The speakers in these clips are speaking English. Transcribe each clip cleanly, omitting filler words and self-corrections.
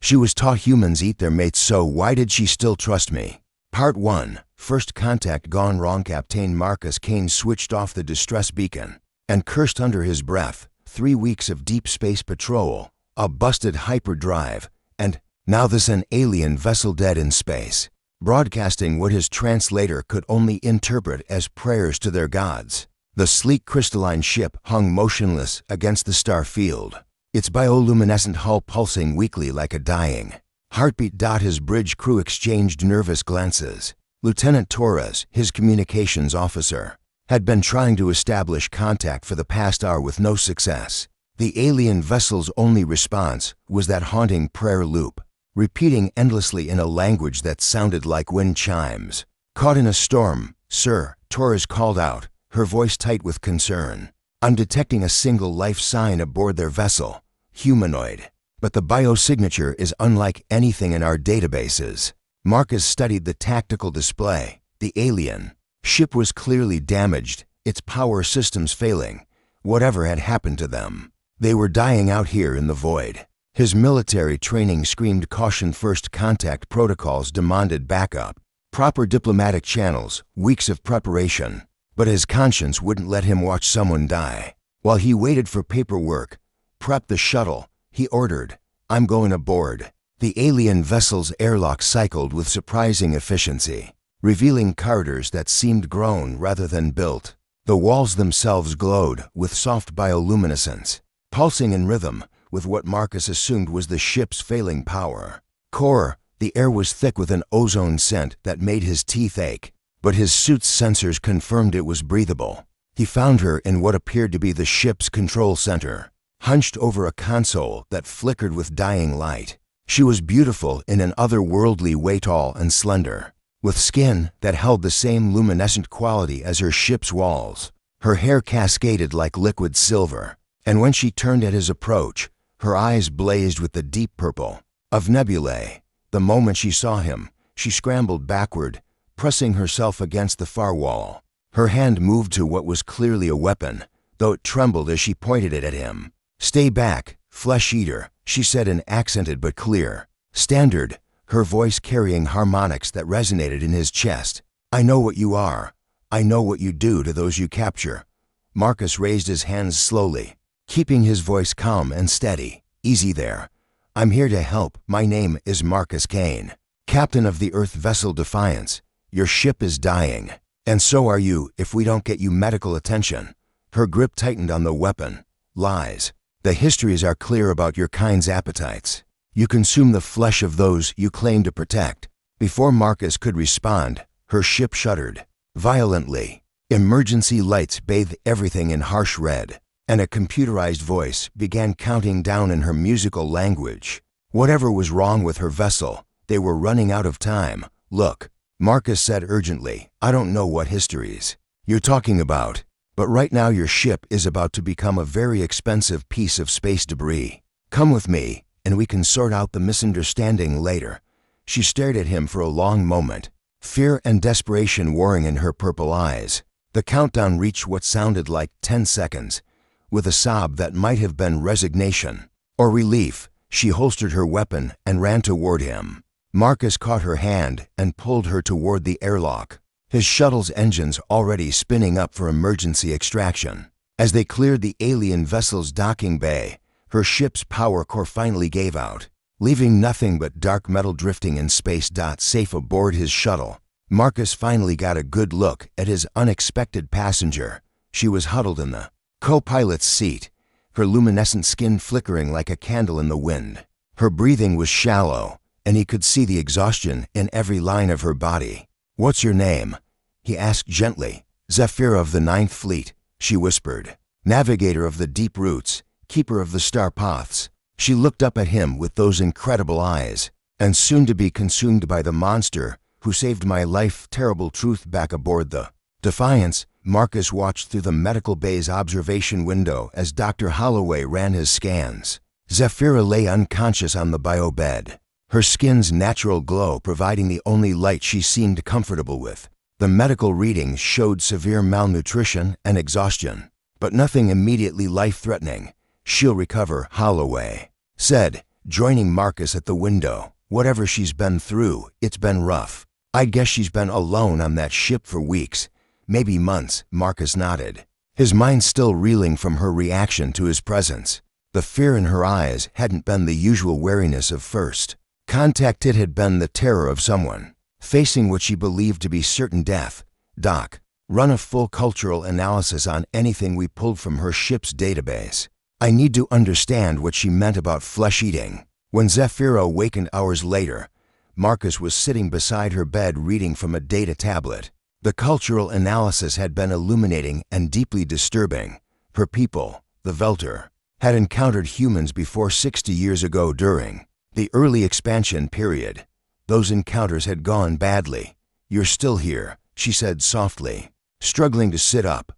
She was taught humans eat their mates, so why did she still trust me? Part 1. First contact gone wrong. Captain Marcus Kane switched off the distress beacon and cursed under his breath. 3 weeks of deep space patrol, a busted hyperdrive, and now this an alien vessel dead in space, broadcasting what his translator could only interpret as prayers to their gods. The sleek crystalline ship hung motionless against the star field, its bioluminescent hull pulsing weakly like a dying heartbeat. His bridge crew exchanged nervous glances. Lieutenant Torres, his communications officer, had been trying to establish contact for the past hour with no success. The alien vessel's only response was that haunting prayer loop, repeating endlessly in a language that sounded like wind chimes. Caught in a storm, sir, Torres called out, her voice tight with concern. I'm detecting a single life sign aboard their vessel, humanoid, but the biosignature is unlike anything in our databases. Marcus studied the tactical display. The alien ship was clearly damaged, its power systems failing. Whatever had happened to them, they were dying out here in the void. His military training screamed caution. First contact protocols demanded backup, proper diplomatic channels, weeks of preparation. But his conscience wouldn't let him watch someone die. While he waited for paperwork, prep the shuttle, he ordered, I'm going aboard. The alien vessel's airlock cycled with surprising efficiency, revealing corridors that seemed grown rather than built. The walls themselves glowed with soft bioluminescence, pulsing in rhythm with what Marcus assumed was the ship's failing power core. The air was thick with an ozone scent that made his teeth ache, but his suit's sensors confirmed it was breathable. He found her in what appeared to be the ship's control center, hunched over a console that flickered with dying light. She was beautiful in an otherworldly way, tall and slender, with skin that held the same luminescent quality as her ship's walls. Her hair cascaded like liquid silver, and when she turned at his approach, her eyes blazed with the deep purple of nebulae. The moment she saw him, she scrambled backward, pressing herself against the far wall. Her hand moved to what was clearly a weapon, though it trembled as she pointed it at him. Stay back, flesh-eater, she said in accented but clear standard, her voice carrying harmonics that resonated in his chest. I know what you are. I know what you do to those you capture. Marcus raised his hands slowly, keeping his voice calm and steady. Easy there. I'm here to help. My name is Marcus Kane, captain of the Earth vessel Defiance. Your ship is dying, and so are you if we don't get you medical attention. Her grip tightened on the weapon. Lies. The histories are clear about your kind's appetites. You consume the flesh of those you claim to protect. Before Marcus could respond, her ship shuddered violently. Emergency lights bathed everything in harsh red, and a computerized voice began counting down in her musical language. Whatever was wrong with her vessel, they were running out of time. Look, Marcus said urgently, I don't know what histories you're talking about, but right now your ship is about to become a very expensive piece of space debris. Come with me, and we can sort out the misunderstanding later. She stared at him for a long moment, fear and desperation warring in her purple eyes. The countdown reached what sounded like 10 seconds. With a sob that might have been resignation or relief, she holstered her weapon and ran toward him. Marcus caught her hand and pulled her toward the airlock, his shuttle's engines already spinning up for emergency extraction. As they cleared the alien vessel's docking bay, her ship's power core finally gave out, leaving nothing but dark metal drifting in space. Safe aboard his shuttle, Marcus finally got a good look at his unexpected passenger. She was huddled in the co-pilot's seat, her luminescent skin flickering like a candle in the wind. Her breathing was shallow, and he could see the exhaustion in every line of her body. What's your name? He asked gently. Zephyr of the Ninth Fleet, she whispered. Navigator of the deep roots, keeper of the star paths. She looked up at him with those incredible eyes, and soon to be consumed by the monster who saved my life. Terrible truth. Back aboard the Defiance, Marcus watched through the medical bay's observation window as Dr. Holloway ran his scans. Zephyra lay unconscious on the bio bed, her skin's natural glow providing the only light she seemed comfortable with. The medical readings showed severe malnutrition and exhaustion, but nothing immediately life-threatening. She'll recover, Holloway said, joining Marcus at the window. Whatever she's been through, it's been rough. I guess she's been alone on that ship for weeks, maybe months. Marcus nodded, his mind still reeling from her reaction to his presence. The fear in her eyes hadn't been the usual wariness of first contact. It had been the terror of someone facing what she believed to be certain death. Doc, run a full cultural analysis on anything we pulled from her ship's database. I need to understand what she meant about flesh eating. When Zafira awakened hours later, Marcus was sitting beside her bed reading from a data tablet. The cultural analysis had been illuminating and deeply disturbing. Her people, the Velter, had encountered humans before 60 years ago during the early expansion period. Those encounters had gone badly. You're still here, she said softly, struggling to sit up.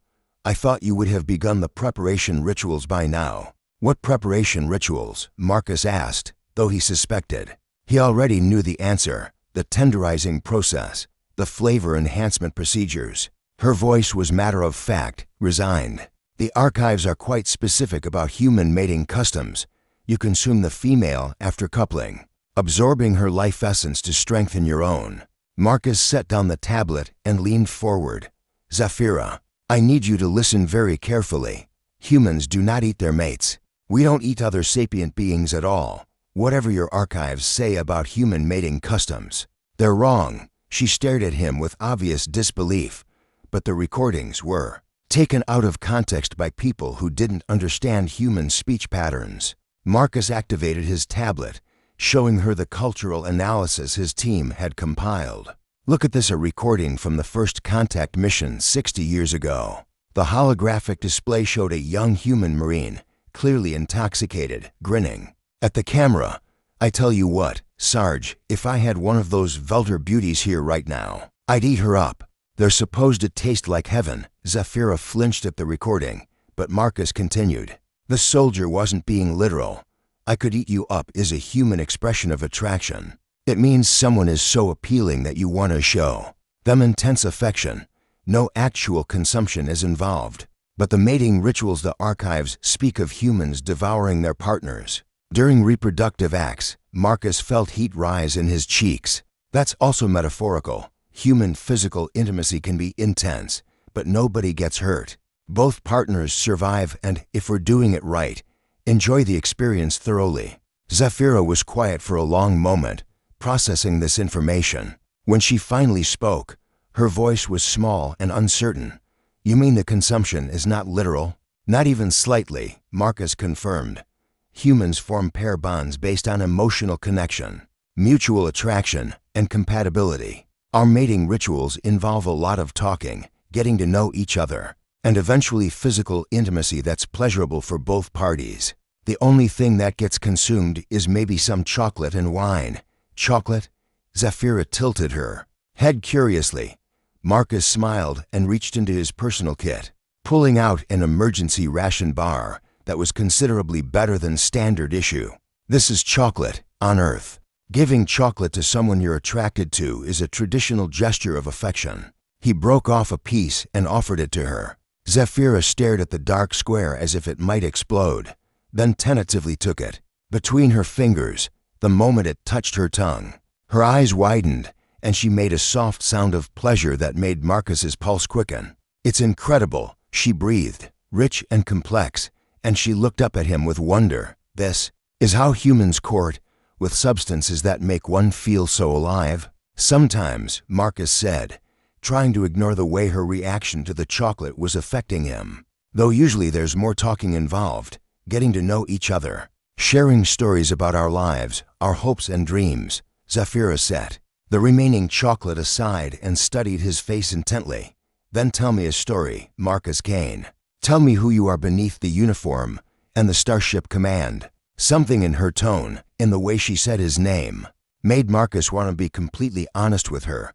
I thought you would have begun the preparation rituals by now. What preparation rituals? Marcus asked, though he suspected. He already knew the answer. The tenderizing process, the flavor enhancement procedures. Her voice was matter of fact, resigned. The archives are quite specific about human mating customs. You consume the female after coupling, absorbing her life essence to strengthen your own. Marcus set down the tablet and leaned forward. Zafira, I need you to listen very carefully. Humans do not eat their mates. We don't eat other sapient beings at all. Whatever your archives say about human mating customs, they're wrong. She stared at him with obvious disbelief, but the recordings were taken out of context by people who didn't understand human speech patterns. Marcus activated his tablet, showing her the cultural analysis his team had compiled. Look at this, a recording from the first contact mission 60 years ago. The holographic display showed a young human marine, clearly intoxicated, grinning at the camera. I tell you what, Sarge, if I had one of those Velter beauties here right now, I'd eat her up. They're supposed to taste like heaven. Zafira flinched at the recording, but Marcus continued. The soldier wasn't being literal. I could eat you up is a human expression of attraction. It means someone is so appealing that you want to show them intense affection. No actual consumption is involved. But the mating rituals, the archives speak of humans devouring their partners during reproductive acts. Marcus felt heat rise in his cheeks. That's also metaphorical. Human physical intimacy can be intense, but nobody gets hurt. Both partners survive and, if we're doing it right, enjoy the experience thoroughly. Zafira was quiet for a long moment, processing this information. When she finally spoke, her voice was small and uncertain. You mean the consumption is not literal? Not even slightly, Marcus confirmed. Humans form pair bonds based on emotional connection, mutual attraction, and compatibility. Our mating rituals involve a lot of talking, getting to know each other, and eventually physical intimacy that's pleasurable for both parties. The only thing that gets consumed is maybe some chocolate and wine. Chocolate? Zafira tilted her head curiously. Marcus smiled and reached into his personal kit, pulling out an emergency ration bar that was considerably better than standard issue. This is chocolate on Earth. Giving chocolate to someone you're attracted to is a traditional gesture of affection. He broke off a piece and offered it to her. Zafira stared at the dark square as if it might explode, then tentatively took it between her fingers. The moment it touched her tongue, her eyes widened, and she made a soft sound of pleasure that made Marcus's pulse quicken. It's incredible, she breathed, rich and complex, and she looked up at him with wonder. This is how humans court, with substances that make one feel so alive. Sometimes, Marcus said, trying to ignore the way her reaction to the chocolate was affecting him. Though usually there's more talking involved, getting to know each other, sharing stories about our lives, our hopes and dreams. Zafira set the remaining chocolate aside and studied his face intently. Then tell me a story, Marcus Kane. Tell me who you are beneath the uniform and the Starship Command. Something in her tone, in the way she said his name, made Marcus want to be completely honest with her.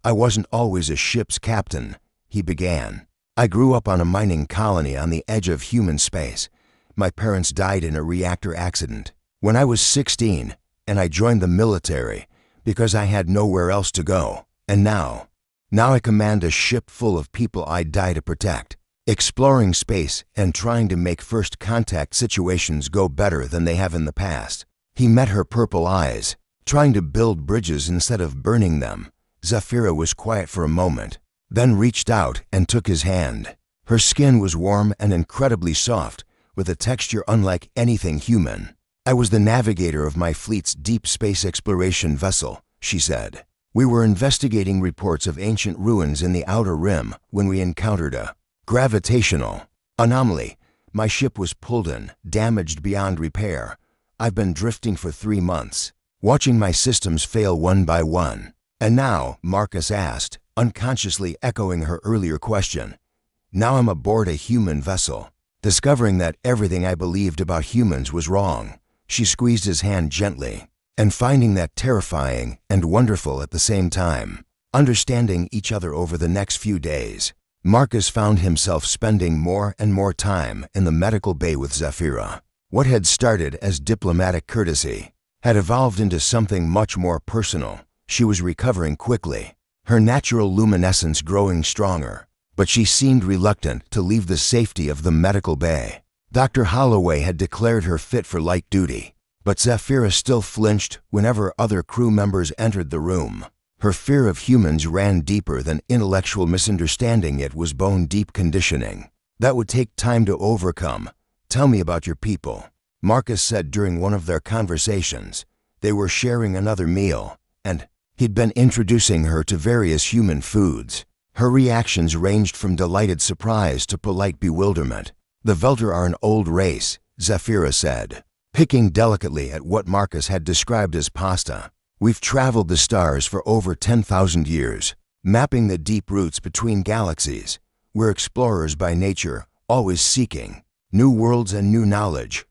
I wasn't always a ship's captain, he began. I grew up on a mining colony on the edge of human space. My parents died in a reactor accident when I was 16, and I joined the military because I had nowhere else to go. And now I command a ship full of people I'd die to protect, exploring space and trying to make first contact situations go better than they have in the past. He met her purple eyes, trying to build bridges instead of burning them. Zafira was quiet for a moment, then reached out and took his hand. Her skin was warm and incredibly soft, with a texture unlike anything human. "I was the navigator of my fleet's deep space exploration vessel," she said. "We were investigating reports of ancient ruins in the outer rim when we encountered a gravitational anomaly. My ship was pulled in, damaged beyond repair. I've been drifting for 3 months, watching my systems fail one by one." "And now," Marcus asked, unconsciously echoing her earlier question, "now I'm aboard a human vessel, discovering that everything I believed about humans was wrong." She squeezed his hand gently, "and finding that terrifying and wonderful at the same time." Understanding each other over the next few days, Marcus found himself spending more and more time in the medical bay with Zafira. What had started as diplomatic courtesy had evolved into something much more personal. She was recovering quickly, her natural luminescence growing stronger, but she seemed reluctant to leave the safety of the medical bay. Dr. Holloway had declared her fit for light duty, but Zafira still flinched whenever other crew members entered the room. Her fear of humans ran deeper than intellectual misunderstanding. It was bone-deep conditioning that would take time to overcome. "Tell me about your people," Marcus said during one of their conversations. They were sharing another meal, and he'd been introducing her to various human foods. Her reactions ranged from delighted surprise to polite bewilderment. "The Velter are an old race," Zafira said, picking delicately at what Marcus had described as pasta. "We've traveled the stars for over 10,000 years, mapping the deep routes between galaxies. We're explorers by nature, always seeking new worlds and new knowledge."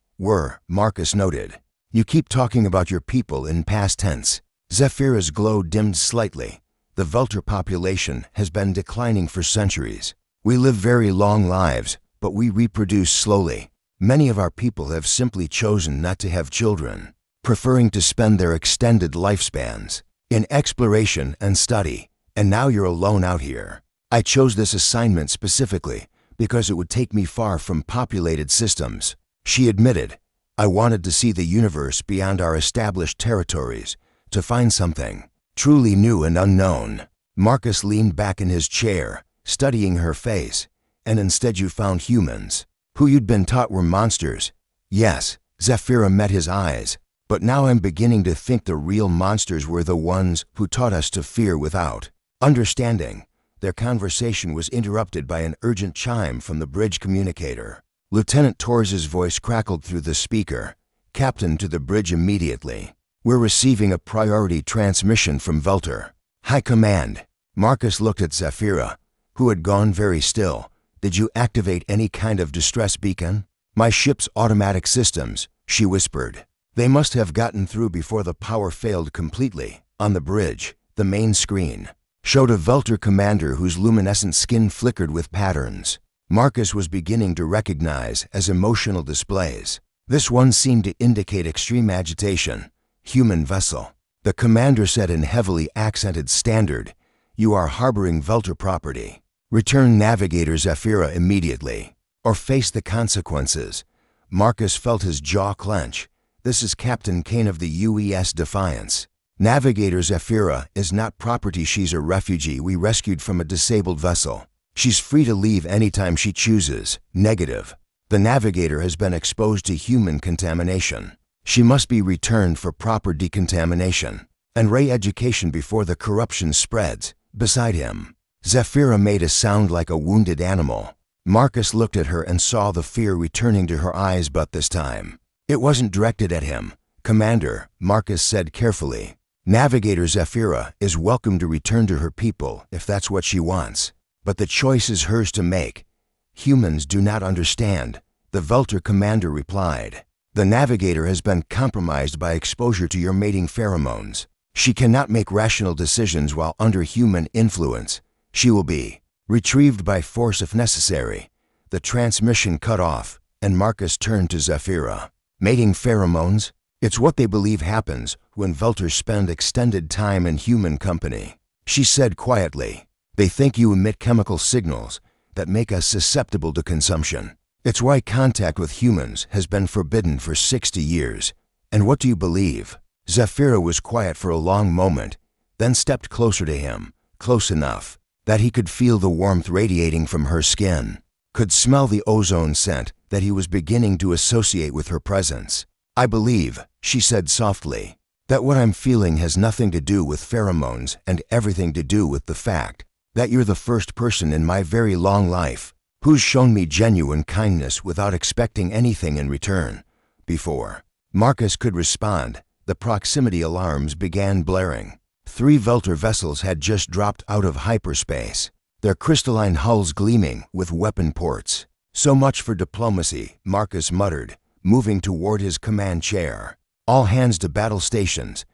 Marcus noted. "You keep talking about your people in past tense." Zafira's glow dimmed slightly. "The Velter population has been declining for centuries. We live very long lives, but we reproduce slowly. Many of our people have simply chosen not to have children, preferring to spend their extended lifespans in exploration and study. And now you're alone out here. I chose this assignment specifically because it would take me far from populated systems." She admitted, "I wanted to see the universe beyond our established territories, to find something truly new and unknown." Marcus leaned back in his chair, studying her face. "And instead you found humans, who you'd been taught were monsters." "Yes," Zafira met his eyes, "but now I'm beginning to think the real monsters were the ones who taught us to fear without understanding." Their conversation was interrupted by an urgent chime from the bridge communicator. Lieutenant Torres's voice crackled through the speaker. "Captain, to the bridge immediately. We're receiving a priority transmission from Velter." "High Command." Marcus looked at Zafira, who had gone very still. "Did you activate any kind of distress beacon?" "My ship's automatic systems," she whispered. "They must have gotten through before the power failed completely." On the bridge, the main screen showed a Velter commander whose luminescent skin flickered with patterns Marcus was beginning to recognize as emotional displays. This one seemed to indicate extreme agitation. "Human vessel," the commander said in heavily accented standard. "You are harboring Velter property. Return Navigator Zafira immediately, or face the consequences." Marcus felt his jaw clench. "This is Captain Kane of the UES Defiance. Navigator Zafira is not property. She's a refugee we rescued from a disabled vessel. She's free to leave anytime she chooses." Negative. "The Navigator has been exposed to human contamination. She must be returned for proper decontamination and re-education before the corruption spreads." Beside him, Zafira made a sound like a wounded animal. Marcus looked at her and saw the fear returning to her eyes, but this time it wasn't directed at him. "Commander," Marcus said carefully, "Navigator Zafira is welcome to return to her people if that's what she wants. But the choice is hers to make." "Humans do not understand," the Velter commander replied. "The Navigator has been compromised by exposure to your mating pheromones. She cannot make rational decisions while under human influence. She will be retrieved by force if necessary." The transmission cut off, and Marcus turned to Zafira. "Mating pheromones? It's what they believe happens when Velters spend extended time in human company," she said quietly. "They think you emit chemical signals that make us susceptible to consumption. It's why contact with humans has been forbidden for 60 years. And what do you believe? Zafira was quiet for a long moment, then stepped closer to him, close enough that he could feel the warmth radiating from her skin, could smell the ozone scent that he was beginning to associate with her presence. I believe, she said softly, that what I'm feeling has nothing to do with pheromones and everything to do with the fact that you're the first person in my very long life who's shown me genuine kindness without expecting anything in return. Before Marcus could respond, the proximity alarms began blaring. 3 Velter vessels had just dropped out of hyperspace, their crystalline hulls gleaming with weapon ports. So much for diplomacy, Marcus muttered, moving toward his command chair. All hands to battle stations.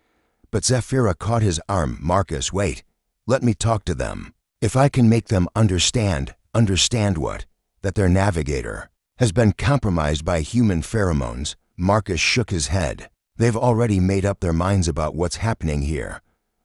But Zafira caught his arm. Marcus, wait. Let me talk to them. If I can make them understand what? That their navigator has been compromised by human pheromones. Marcus shook his head. They've already made up their minds about what's happening here.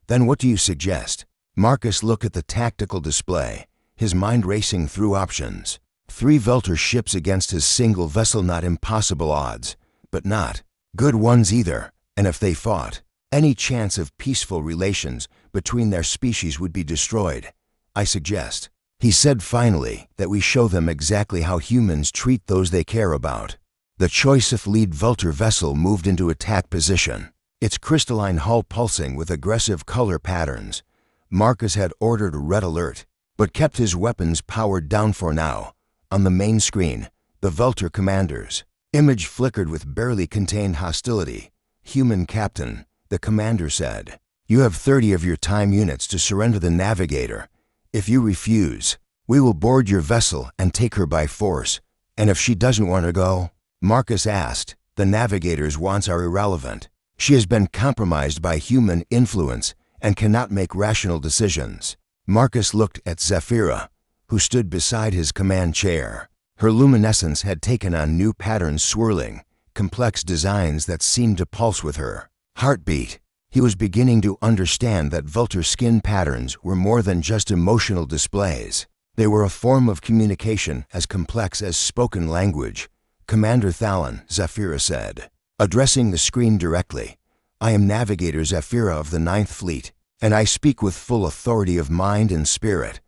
Then what do you suggest? Marcus looked at the tactical display, his mind racing through options. 3 Velter ships against his single vessel, not impossible odds, but not good ones either. And if they fought, any chance of peaceful relations between their species would be destroyed. I suggest, he said finally, that we show them exactly how humans treat those they care about. The choice lead Velter vessel moved into attack position, its crystalline hull pulsing with aggressive color patterns. Marcus had ordered a red alert, but kept his weapons powered down for now. On the main screen, the Velter commander's image flickered with barely contained hostility. Human captain, the commander said, you have 30 of your time units to surrender the navigator. If you refuse, we will board your vessel and take her by force. And if she doesn't want to go? Marcus asked. The navigator's wants are irrelevant. She has been compromised by human influence and cannot make rational decisions. Marcus looked at Zafira, who stood beside his command chair. Her luminescence had taken on new patterns, swirling, complex designs that seemed to pulse with her heartbeat. He was beginning to understand that Velter skin patterns were more than just emotional displays. They were a form of communication as complex as spoken language. Commander Thalon, Zafira said, addressing the screen directly, I am Navigator Zafira of the 9th Fleet, and I speak with full authority of mind and spirit.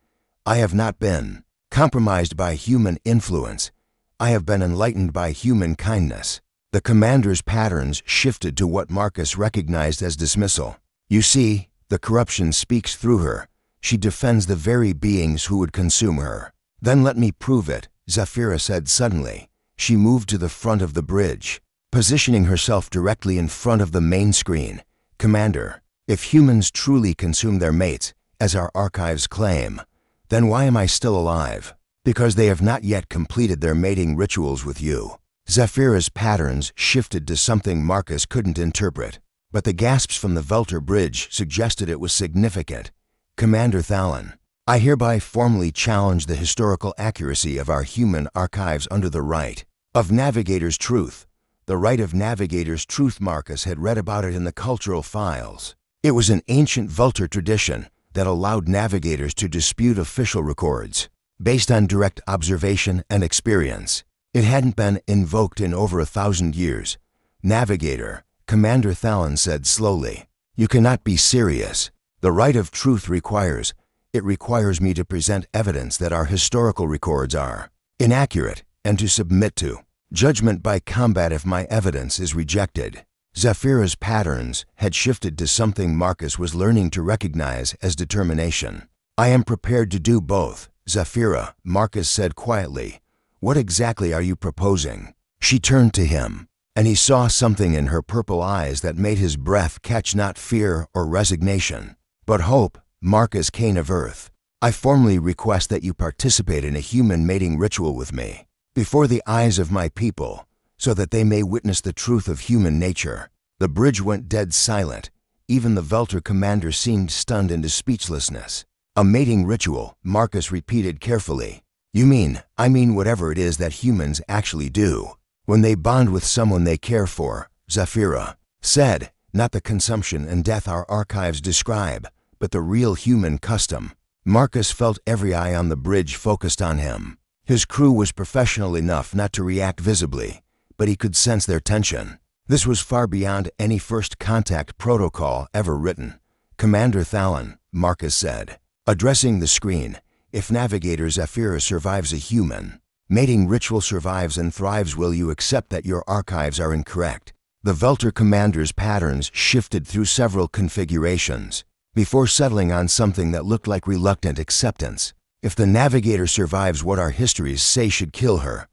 I have not been compromised by human influence. I have been enlightened by human kindness. The commander's patterns shifted to what Marcus recognized as dismissal. You see, the corruption speaks through her. She defends the very beings who would consume her. Then let me prove it, Zafira said suddenly. She moved to the front of the bridge, positioning herself directly in front of the main screen. Commander, if humans truly consume their mates, as our archives claim, then why am I still alive? Because they have not yet completed their mating rituals with you. Zafira's patterns shifted to something Marcus couldn't interpret, but the gasps from the Velter bridge suggested it was significant. Commander Thalon, I hereby formally challenge the historical accuracy of our human archives under the right of Navigator's truth. The right of Navigator's truth. Marcus had read about it in the cultural files. It was an ancient Velter tradition that allowed navigators to dispute official records, based on direct observation and experience. It hadn't been invoked in over 1,000 years. Navigator, Commander Thalon said slowly, you cannot be serious. The right of truth requires me to present evidence that our historical records are inaccurate and to submit to judgment by combat if my evidence is rejected. Zafira's patterns had shifted to something Marcus was learning to recognize as determination. I am prepared to do both, Zafira, Marcus said quietly. What exactly are you proposing? She turned to him, and he saw something in her purple eyes that made his breath catch, not fear or resignation, but hope. Marcus, Kane of Earth, I formally request that you participate in a human mating ritual with me, before the eyes of my people, so that they may witness the truth of human nature. The bridge went dead silent. Even the Velter commander seemed stunned into speechlessness. A mating ritual, Marcus repeated carefully. I mean whatever it is that humans actually do when they bond with someone they care for, Zafira said, not the consumption and death our archives describe, but the real human custom. Marcus felt every eye on the bridge focused on him. His crew was professional enough not to react visibly, but he could sense their tension. This was far beyond any first contact protocol ever written. "Commander Thalon," Marcus said, addressing the screen, "if Navigator Zephyra survives a human mating ritual survives and thrives, will you accept that your archives are incorrect?" The Velter commander's patterns shifted through several configurations before settling on something that looked like reluctant acceptance. "If the Navigator survives what our histories say should kill her,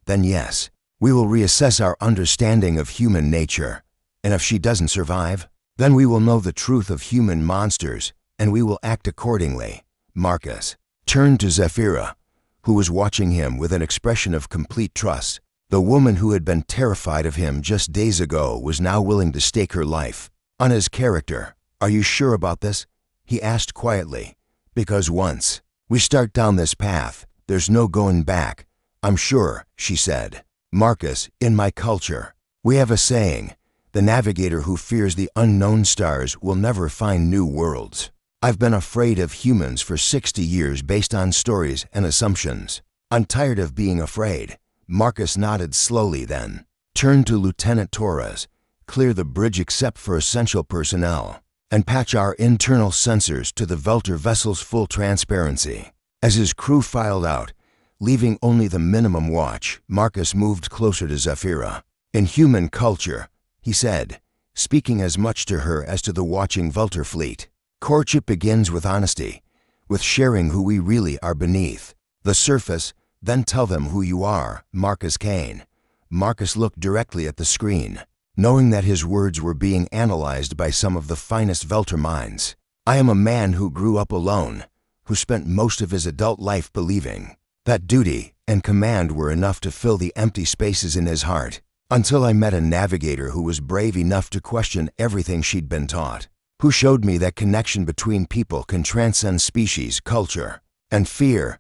then yes, we will reassess our understanding of human nature. And if she doesn't survive, then we will know the truth of human monsters, and we will act accordingly." Marcus turned to Zephyra, who was watching him with an expression of complete trust. The woman who had been terrified of him just days ago was now willing to stake her life on his character. "Are you sure about this?" he asked quietly. "Because once we start down this path, there's no going back." "I'm sure," she said. "Marcus, in my culture, we have a saying, the navigator who fears the unknown stars will never find new worlds. I've been afraid of humans for 60 years based on stories and assumptions. I'm tired of being afraid." Marcus nodded slowly, then turned to Lieutenant Torres. "Clear the bridge except for essential personnel, and patch our internal sensors to the Velter vessel's full transparency." As his crew filed out, leaving only the minimum watch, Marcus moved closer to Zephyra. "In human culture," he said, speaking as much to her as to the watching Velter fleet, "courtship begins with honesty, with sharing who we really are beneath the surface, then tell them who you are." Marcus Kane. Marcus looked directly at the screen, knowing that his words were being analyzed by some of the finest Velter minds. "I am a man who grew up alone, who spent most of his adult life believing that duty and command were enough to fill the empty spaces in his heart, until I met a navigator who was brave enough to question everything she'd been taught, who showed me that connection between people can transcend species, culture, and fear."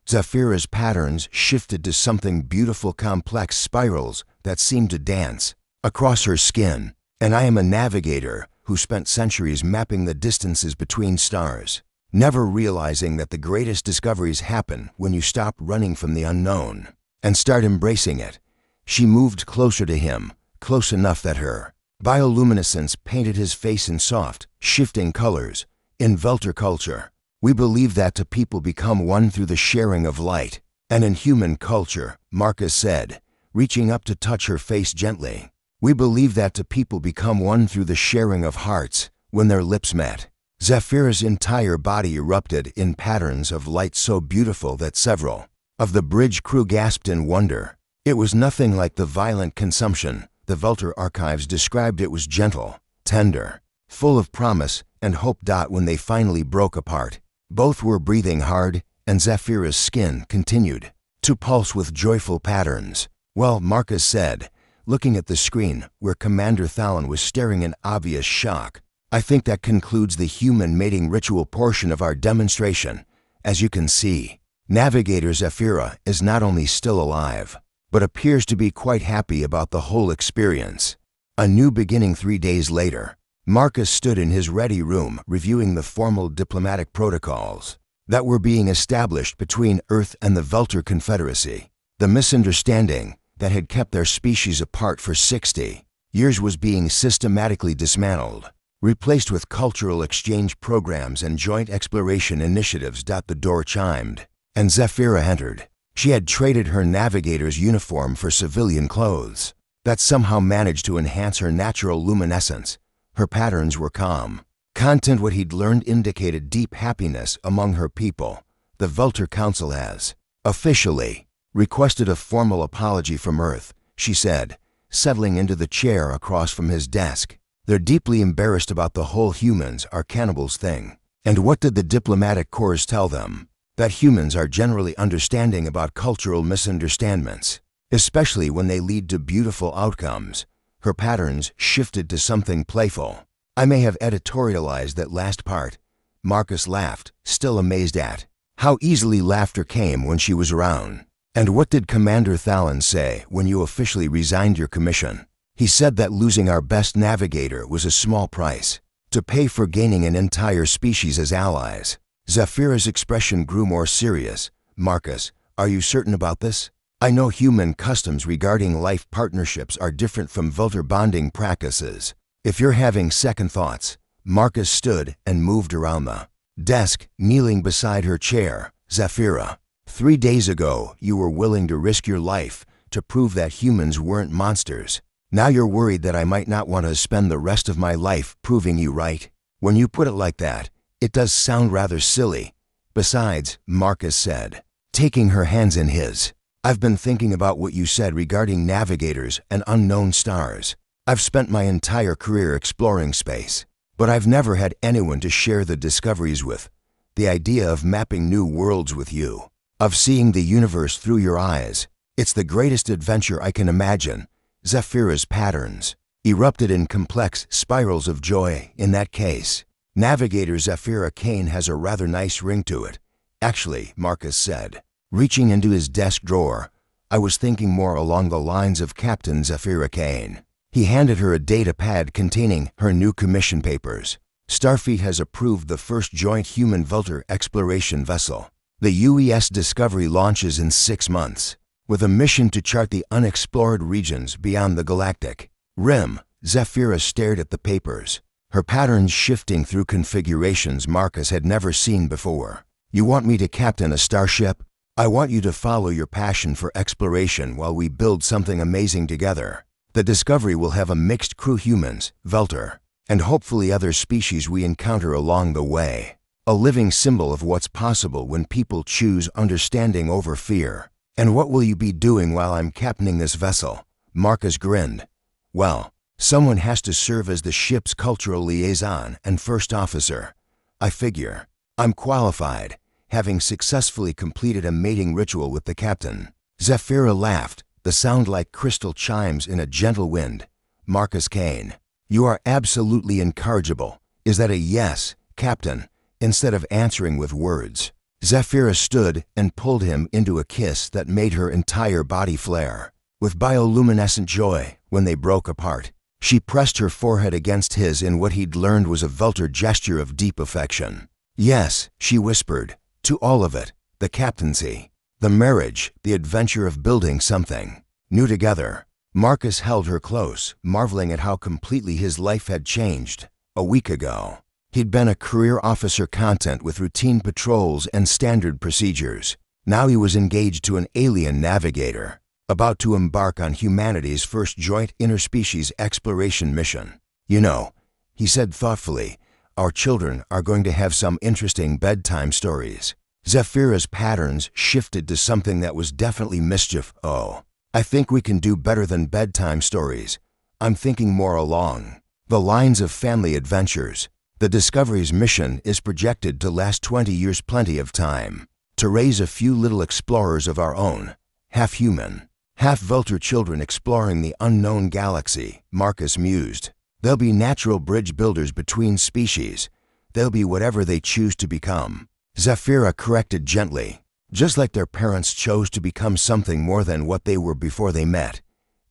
Zephyra's patterns shifted to something beautiful, complex spirals that seemed to dance across her skin. "And I am a navigator who spent centuries mapping the distances between stars, never realizing that the greatest discoveries happen when you stop running from the unknown and start embracing it." She moved closer to him, close enough that her bioluminescence painted his face in soft, shifting colors. "In Velter culture, we believe that two people become one through the sharing of light. And in human culture," Marcus said, reaching up to touch her face gently, "we believe that two people become one through the sharing of hearts when their lips met." Zephyra's entire body erupted in patterns of light so beautiful that several of the bridge crew gasped in wonder. It was nothing like the violent consumption the Velter archives described. It was gentle, tender, full of promise and hope. When they finally broke apart, both were breathing hard, and Zephyra's skin continued to pulse with joyful patterns. "Well," Marcus said, looking at the screen where Commander Thalon was staring in obvious shock, "I think that concludes the human mating ritual portion of our demonstration. As you can see, Navigator Zephyra is not only still alive, but appears to be quite happy about the whole experience." A new beginning. 3 days later, Marcus stood in his ready room reviewing the formal diplomatic protocols that were being established between Earth and the Velter Confederacy. The misunderstanding that had kept their species apart for 60 years was being systematically dismantled, replaced with cultural exchange programs and joint exploration initiatives. The door chimed, and Zephyra entered. She had traded her navigator's uniform for civilian clothes that somehow managed to enhance her natural luminescence. Her patterns were calm. Content. What he'd learned indicated deep happiness among her people. "The Velter Council has officially requested a formal apology from Earth," she said, settling into the chair across from his desk. "They're deeply embarrassed about the whole humans are cannibals thing." "And what did the diplomatic corps tell them?" "That humans are generally understanding about cultural misunderstandings, especially when they lead to beautiful outcomes." Her patterns shifted to something playful. "I may have editorialized that last part." Marcus laughed, still amazed at how easily laughter came when she was around. "And what did Commander Thalon say when you officially resigned your commission?" "He said that losing our best navigator was a small price to pay for gaining an entire species as allies." Zephyra's expression grew more serious. "Marcus, are you certain about this?" I know human customs regarding life partnerships are different from vulture bonding practices. If you're having second thoughts, Marcus stood and moved around the desk, kneeling beside her chair. Zephyra, 3 days ago, you were willing to risk your life to prove that humans weren't monsters. Now you're worried that I might not want to spend the rest of my life proving you right. When you put it like that, it does sound rather silly. Besides, Marcus said, taking her hands in his, I've been thinking about what you said regarding navigators and unknown stars. I've spent my entire career exploring space, but I've never had anyone to share the discoveries with. The idea of mapping new worlds with you, of seeing the universe through your eyes, it's the greatest adventure I can imagine. Zephyra's patterns erupted in complex spirals of joy. In that case, Navigator Zephyra Kane has a rather nice ring to it. Actually, Marcus said, reaching into his desk drawer, I was thinking more along the lines of Captain Zephyra Kane. He handed her a data pad containing her new commission papers. Starfleet has approved the first joint human-vulture exploration vessel. The UES Discovery launches in 6 months, with a mission to chart the unexplored regions beyond the galactic rim. Zephyra stared at the papers, her patterns shifting through configurations Marcus had never seen before. You want me to captain a starship? I want you to follow your passion for exploration while we build something amazing together. The Discovery will have a mixed crew, humans, vulture, and hopefully other species we encounter along the way. A living symbol of what's possible when people choose understanding over fear. And what will you be doing while I'm captaining this vessel? Marcus grinned. Well, someone has to serve as the ship's cultural liaison and first officer. I figure I'm qualified, having successfully completed a mating ritual with the captain. Zephyra laughed, the sound like crystal chimes in a gentle wind. Marcus Kane, you are absolutely incorrigible. Is that a yes, Captain? Instead of answering with words, Zephyra stood and pulled him into a kiss that made her entire body flare with bioluminescent joy. When they broke apart, she pressed her forehead against his in what he'd learned was a vulture gesture of deep affection. Yes, she whispered, to all of it, the captaincy, the marriage, the adventure of building something new together. Marcus held her close, marveling at how completely his life had changed. A week ago, he'd been a career officer content with routine patrols and standard procedures. Now he was engaged to an alien navigator, about to embark on humanity's first joint interspecies exploration mission. You know, he said thoughtfully, our children are going to have some interesting bedtime stories. Zephyra's patterns shifted to something that was definitely mischief. Oh, I think we can do better than bedtime stories. I'm thinking more along the lines of family adventures. The Discovery's mission is projected to last 20 years, plenty of time to raise a few little explorers of our own, half human, half vulture children exploring the unknown galaxy. Marcus mused. They'll be natural bridge builders between species. They'll be whatever they choose to become. Zephyra corrected gently, just like their parents chose to become something more than what they were before they met.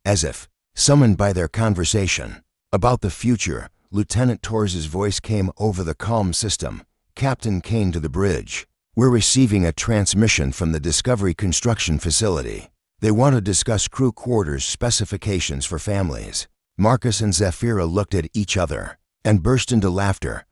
As if summoned by their conversation about the future, Lieutenant Torres's voice came over the comm system. Captain Kane to the bridge. We're receiving a transmission from the Discovery construction facility. They want to discuss crew quarters specifications for families. Marcus and Zephyra looked at each other and burst into laughter.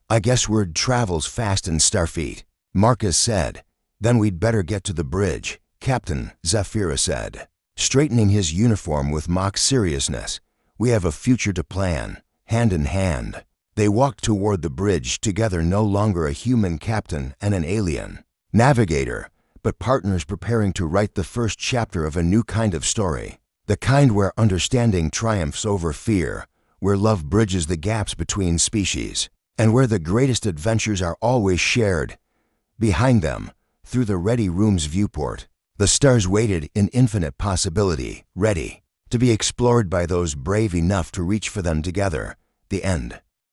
I guess word travels fast in Starfleet, Marcus said. Then we'd better get to the bridge, Captain, Zephyra said, straightening his uniform with mock seriousness. We have a future to plan. Hand in hand, they walked toward the bridge together, no longer a human captain and an alien navigator, but partners preparing to write the first chapter of a new kind of story. The kind where understanding triumphs over fear, where love bridges the gaps between species, and where the greatest adventures are always shared. Behind them, through the Ready Room's viewport, the stars waited in infinite possibility, ready to be explored by those brave enough to reach for them together. The end.